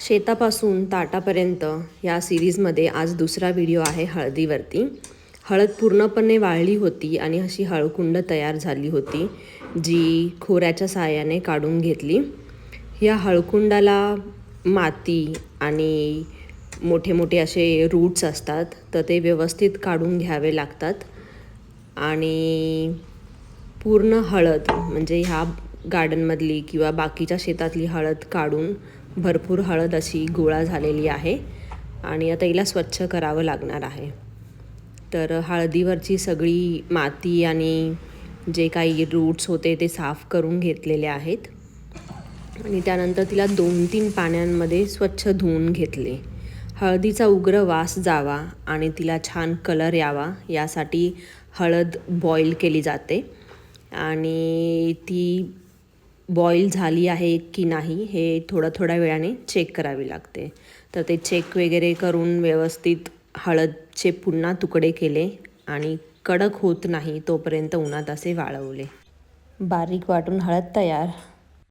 शेतापासून ताटापर्यंत या सिरीजमध्ये आज दुसरा व्हिडिओ आहे हळदीवरती. हळद पूर्णपणे वाळली होती आणि अशी हळकुंड तयार झाली होती, जी खोऱ्याच्या साहाय्याने काढून घेतली. या हळकुंडाला माती आणि मोठे मोठे असे रूट्स असतात, तर ते व्यवस्थित काढून घ्यावे लागतात. आणि पूर्ण हळद म्हणजे ह्या गार्डनमधली किंवा बाकीच्या शेतातली हळद काढून भरपूर हळद अशी गोळा झालेली आहे आणि आता हिला स्वच्छ करावं लागणार आहे. तर हळदीवरची सगळी माती आणि जे काही रूट्स होते ते साफ करून घेतलेले आहेत आणि त्यानंतर तिला 2-3 पाण्यांमध्ये स्वच्छ धुवून घेतले. हळदीचा उग्र वास जावा आणि तिला छान कलर यावा यासाठी हळद बॉईल केली जाते आणि ती बॉईल झाली आहे की नाही हे थोड्या वेळाने चेक करावी लागते. तर ते चेक वगैरे करून व्यवस्थित हळदचे पुन्हा तुकडे केले आणि कडक होत नाही तोपर्यंत उन्हात असे वाळवले. बारीक वाटून हळद तयार.